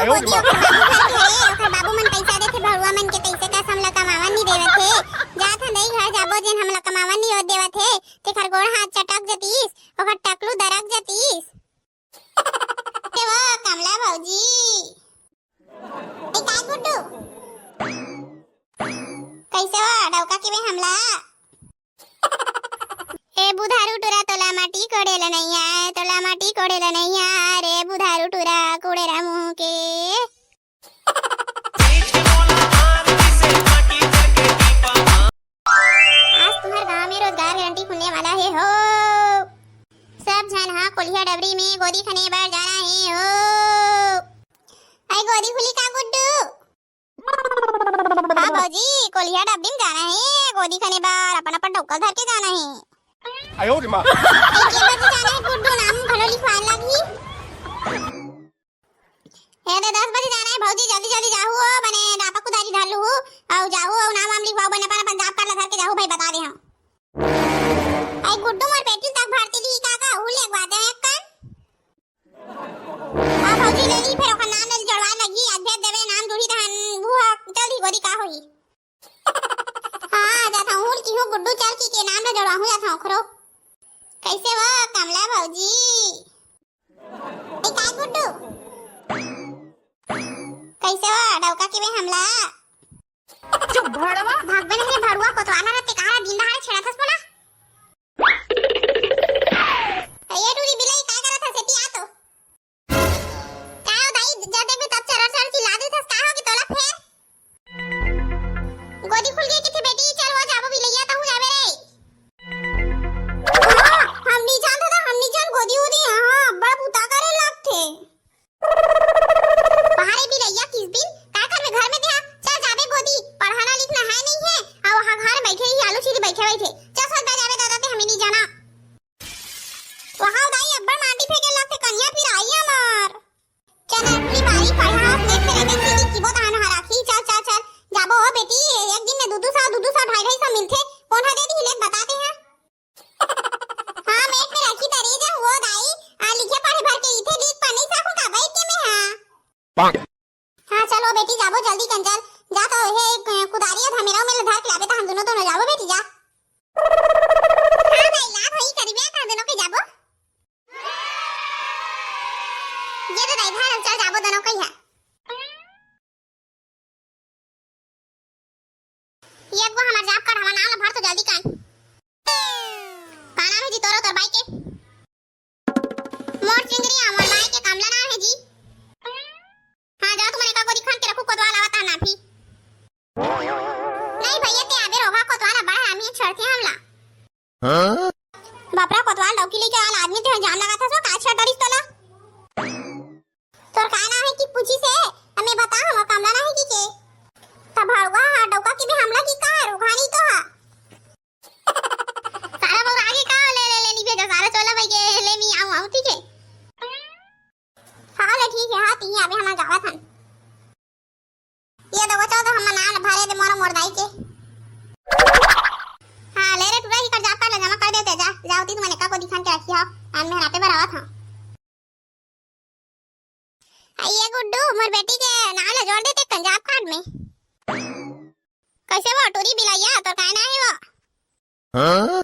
तो गोदी ओकर बाबू घर के ओकर बाबू मन पैसा देथे भरुआ मन के पैसे का हमला कमावा नहीं देवत हे जात हन दई घर जाबो जेन हमला कमावा नहीं देवत हे तेखर गोड़ हाथ चटक जतीस ओकर टकलू दरक जतीस ते वो कमला भौजी ए काय गुड्डू कैसे हो डौका के में हमला ए बुधारू टुरा तोला माटी कोड़ेला नहीं आए तोला माटी कोड़ेला नहीं आ रे बुधारू टुरा कोड़ेरा मुंह के आज तुम्हारे गांव में रोजगार गारंटी खुलने वाला है हो सब जन हाँ कोलिया डबरी में गोदी खने बार जाना है हो आई गोदी खुली का गुड्डू हाँ भौजी कोलिया डबरी में जाना है गोदी खने बार अपन अपन डोका धर के जाना है आयो रे मां एक बजे जाना है गुड्डू नाम घलो लिखवान लगी हे दे 10 बजे जाना है भौजी जल्दी जल्दी जाहू हो बने डापा कुदारी ढालू हो और जाहू और नाम आम लिखवाओ बने अपन पंजाब का लगा के जाहू भाई बता दे हम आई गुड्डू मोर बेटी तक भारती ली काका उ लगवा दे एक कान हां भौजी ले ली फिर ओकर नाम ले जोड़वा लगी आज भेज देवे नाम जुड़ी धन बुआ जल्दी गोदी का होई हां जाता हूं की हो गुड्डू चल के नाम ले जोड़वा हूं जाता ओकरो कैसे वो कमला भौजी ए काय गुड्डू कैसे हो डौका के में हमला चुप भड़वा भाग बने रे भड़वा को तो आना रहते कहां दिन दहाड़े छेड़ा थस बोला ये टूरी बिलाई काय करत है सेती आ तो काय हो दाई जब देख तब चरर चरर चिल्ला दे थस का हो कि तोला फेर गोदी खुल गई किथे बेटी चल वो जाबो बिलैया ता हूं जावे रे हम नहीं जानता था हम नहीं जान गोदी उदी हां बड़ा पुता करे लगथे बाहर बिलैया किस दिन का कर में घर में ध्यान चल जाबे गोदी पढ़ाना लिखना है नहीं है और वहां घर बैठे ही आलू छिरी बैठे बैठे चल सोच जावे दादा ते हमें नहीं जाना वहां दाई अब्बा माटी फेंके लगथे कन्या फिर आई हमार चल अपनी बारी पढ़ा अपने फिर अगर सीधी की बोत आना राखी चल चल चल जाबो हो बेटी एक दिन में दूधू सा 2.5 मिलथे कौन है दे दी ले बताते हैं हां मेट में रखी तरी जे हुआ दाई आ लिखे पढ़े भर के इथे लिख पढ़ नहीं सकू का भाई के में हां हां चलो बेटी जाबो जल्दी कंचल जा तो हे कुदारिया धमेरा में धर के लाबे त हम दोनों जाबो बेटी जा हां दाई ला भाई करीबे त दोनों के जाबो ये तो दाई भाई चल जाबो दोनों कहीं है ये को हमार जाब का हमार नाम भर तो जल्दी कान काना है जी तोरो तोर बाई के मोर चिंगरी हमार बाई के कामला ना है जी हां जाओ तुम्हारे का गोदी खान के रखू कोतवाल आवता ना भी नहीं भैया ते आबे रोगा कोतवाल बड़ा हम ये छड़ते हमला हां बापरा कोतवाल डौकी लेके आल आदमी ते जान लगा था सो काछा डरिस तोला तोर काना है कि पूछी से हमें बता हम कामला ना है कि के तब हड़वा डौका के भी हमला की का रोगानी तो हा सारा वो आगे का ले नी भेजा सारा चला भाई के ले मी आऊं ठीक है हां ले ठीक है हां ती अबे हम जावत हन ये दवा चाहो तो हम नाम भरे दे मोर मोरदाई के हां ले रे टुरा ही कर जा कर जमा कर देते जा जाओ ती तुमने का को दिखान के रखी हो आन में राते भर आवत हां आइए गुड्डू मोर बेटी के नाम ले जोड़ देते पंजाब कार्ड में कैसे वो टोरी बिलाइया तो काय ना है वो हां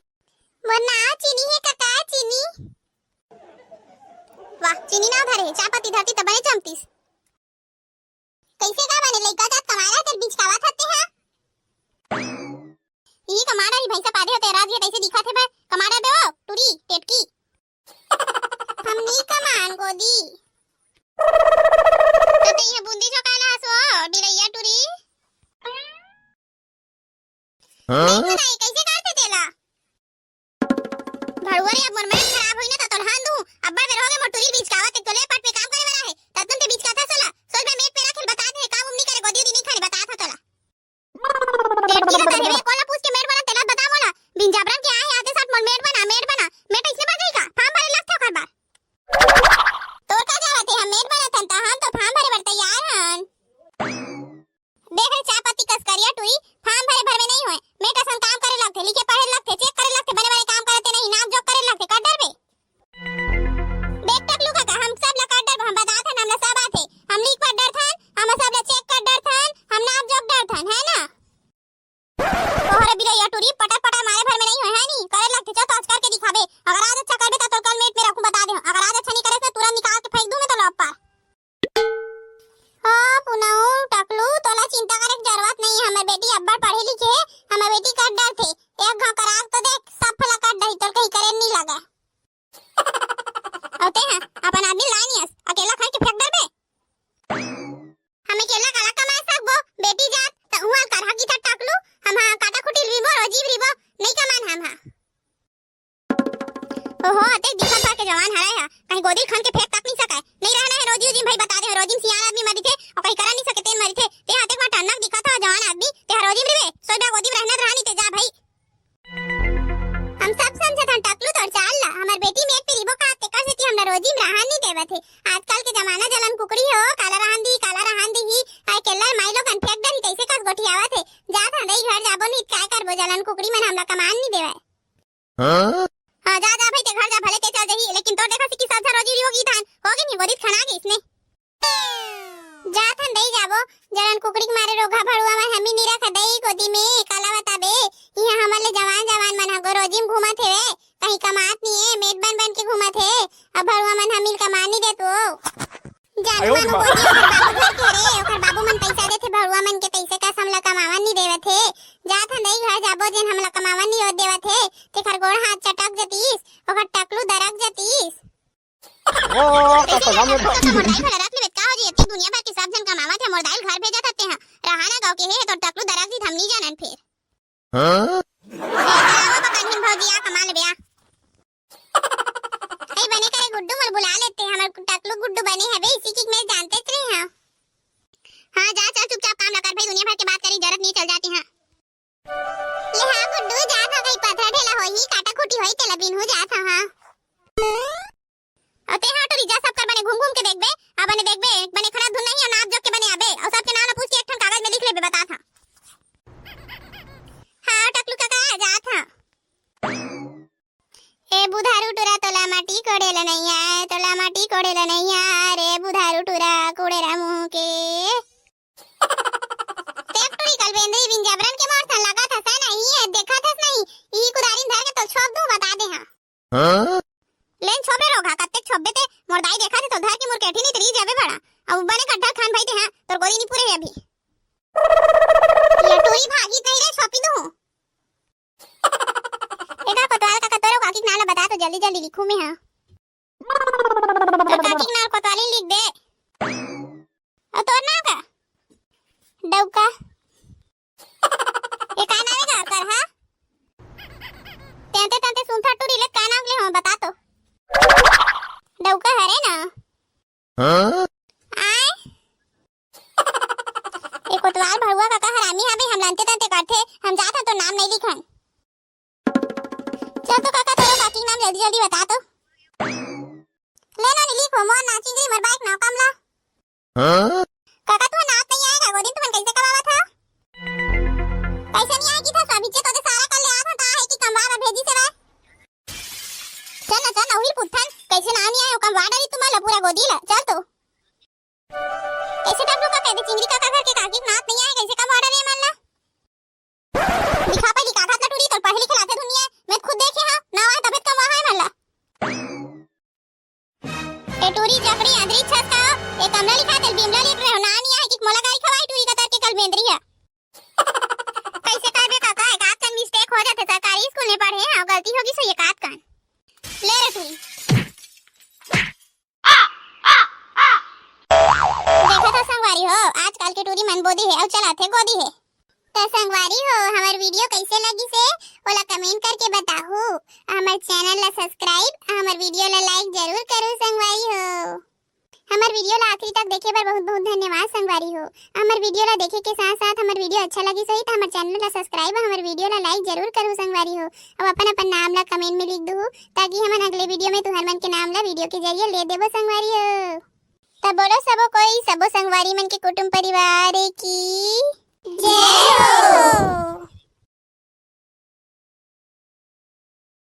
वरना चीनी है काका चीनी वाह चीनी ना धरे चाय पत्ती धरती तब बने चमतीस कैसे का बने लइका जा तुम्हारा तेल बीच कावा खाते हैं ये कमाड़ा ही भैंसा पादे हो तेरा ये कैसे दिखा थे बे कमाड़ा बे ओ टूरी टेटकी हम नहीं कमान गोदी तो ते ये बूंदी जो काला हसो डिरैया टूरी हां नहीं कैसे करते तेला भड़वरी अब मोर में खराब होई ना तो तोरहान दूं अब्बा बेर होगे मोर टूरी बीच कावा ते तोले पट पे काम करे वाला है ततन ते बीच का था सला सोच में मेट पे रखेल बता दे काम नहीं करे गोदी नहीं खाने बता था तोला पेट की ना करे कोला पूछ के मेट बना तेला बता बोला बिन जाबरन के आए आते साथ मोर मेट बना मेट इसने बन गई का फार्म भरे लगता हर बार तोर का जावत है हम मेट बना तंता हम तो फार्म भरे बर तैयार हन देख रे चाय पत्ती कस करिया टुई फार्म भरे में नहीं होए मेट असन काम करे लगथे लिखे पढ़े लगथे चेक करे लगथे बने बने काम करते नहीं नाम जो करे लगथे कर डर बे देख तक लुका का हम सब ला कर डर हम बता था नाम ला सब आथे हम लिख पर डर सुनाओ टकलू तोला चिंता करे की जरूरत नहीं है। हमर बेटी अब्बड़ पढ़े लिखे है। हमर बेटी कर डर थे एक घाव कराग तो देख सब फला काट दही तोर कहीं करे नहीं लगा। औते हैं अपन आदमी लानियस अकेला खाए के फेंक देबे। हमें केला काला कमा सकबो बेटी जात त हुआ करहा की था टकलू हम हां काटा खुटी रिबो रोजीब रिबो नहीं कमान हम हां। ओहो अते दिखा पा के जवान हराय है कहीं गोदी खान के फेंक तक नहीं सकाय नहीं रहना है रोजी भाई बता दे रोजी सियान आदमी मरी थे और कहीं करा नहीं सके तेन मरी थे ते हाथे में टन्नक दिखा था जवान आदमी ते रोजी रे सोबा गोदी में रहना रहनी ते जा भाई। हम सब समझत हन टकलू तोर चाल ला हमर बेटी में एक पिरीबो का ते कर सेती हमरा रोजी में रहन नहीं देवे थे। आजकल के जमाना जलन कुकड़ी हो काला रहन दी ही आय केला माइलो कन फेंक दरी कैसे कस गोठी आवत है जा था नहीं घर जाबो नहीं काय करबो जलन कुकड़ी में हमरा कमान नहीं देवे। हां हां जा जा भाई ते घर जा भले ते चल जही लेकिन तो देखा सी कि सब रोजी होगी धान होगी नहीं गोदी खाना के इसने जा था नहीं जाबो जलन कुकड़ी मारे रोगा भड़ुआ में हमी नहीं रख दई गोदी में काला बताबे यहां हमले जवान मन गो रोजी में घुमत हे कहीं कमात नहीं है मेड बन के घुमत है अब भड़ुआ मन हमिल कमा नहीं दे तो जानवा में गोदी बाबू घर के रे ओकर बाबू मन पैसा देथे भड़ुआ मन के पैसे का हमला कमावन नहीं देवे थे जा था नहीं घर जाबो जेन हमला कमावन नहीं होत देवे थे तेखर गोड़ हाथ चटक जतीस ओकर टकलू दरक जतीस। ओ कतना में मोरदाई भला रख लेबे का हो जी इतनी दुनिया भर के सब जन कमावत है मोरदाई घर भेजा थते हैं रहाना गांव के है तो टकलू दरक जी हम नहीं जानन फिर हां ए बकानी भौजिया कमा लेबे ए बने करे गुड्डू मोर बुला लेते हमर टकलू गुड्डू बने है बे इसी की मैं जानते थे हां हां जा चल चुपचाप काम ना कर भाई दुनिया भर की बात करी जरूरत नहीं चल जाती हां ले हां गुड्डू जा था कहीं पत्थर ढेला होई काटा खूटी होई तेला बिन हो जा था हां अते हां तो रिजा सब कर बने घूम के देखबे आ बने देखबे बने खड़ा धुन नहीं और नाप जोक के बने आबे और सबके नाम पूछ के एक ठन कागज में लिख लेबे बता था हां टकलू काका जा था ए बुधारू टुरा तोला माटी कोड़ेला नहीं आए तोला माटी कोड़ेला नहीं आ रे बुधारू टुरा कोड़ेरा मुंह के टेक्टरी कल बेंद्री बिन जबरन के मार था लगा था सै नहीं है देखा था नहीं ई कुदारी धर के तो छोप दूं बता दे हां लेन छोबे रोगा कत्ते छोबे ते मोरदाई देखा थे तो धर के मोर केठी नहीं तरी जाबे बड़ा अब बने गड्ढा खान भाई ते हां तोर गोदी नहीं पूरे अभी ये टोरी भागी नहीं रे छोपी दूं एका कोतवाल का तोरो काकी नाला बता तो जल्दी जल्दी लिखूं मैं हां तो काकी नाल कोतवाली लिख दे और तोर नाम का डौका ए का नाम है कर हां तेंते तंते सुनथा टूरी ले का नाम ले हां बता तो डौका हरे ना हां आय ए कोतवाल भड़ुआ काका हरामी हबे हम लानते तंते करथे हम जात तो नाम नहीं लिखन चल तो काका तेरा काकी नाम जल्दी जल्दी बता तो ले ना लिखो मोर नाची गई मर बाइक नाव कमला हां काका तू नाच नहीं आएगा गोदी तुमन कैसे कमावा था कैसे नहीं आएगी था सभी चे तो सारा कर ले आ था है कि कमवा भेजी से चल ना उही पुथन कैसे ना नहीं आयो कमवा डरी तुम्हारा पूरा गोदी ला चल तो कैसे टकलू का कहते चिंगड़ी काका घर के काकी नाच नहीं आए कैसे कमवा डरी मन ला दिखा पहली काका लटूरी तो पढ़े लिखे लाते दुनिया मैं खुद देखे हां ना आए तबियत कमवा है मन ला ए टूरी जबरी अंदरी छसका ए कमला लिखा तेल बिमला लिख रहे हो ना नहीं आए कि मोला गाई खवाई टूरी का तर के कल बेंद्री है कैसे करबे काका एक आध का मिस्टेक हो जाते सरकारी स्कूल में पढ़े हैं गलती होगी सो ये काट कान ले रे टूरी देखा था संगवारी हो आजकल के टूरी मन बोदी है और चलाते गोदी है तो संगवारी हो हमार वीडियो कैसे लगी से ओला कमेंट करके बताओ हमार चैनल ला सब्सक्राइब हमार वीडियो ला लाइक जरूर करो संगवारी हो हमार वीडियो ला आखिरी तक देखे पर बहुत बहुत धन्यवाद संगवारी हो हमार वीडियो ला देखे के साथ साथ हमार वीडियो अच्छा लगी सही तो हमार चैनल ला सब्सक्राइब हमार वीडियो ला लाइक जरूर करो संगवारी हो अब अपन अपन नाम ला कमेंट में लिख दो ताकि हमन अगले वीडियो में तुहर मन के नाम ला वीडियो के जरिए ले देबो संगवारी हो तब बोलो सबो संगवारी मन के कुटुंब परिवार की जय हो।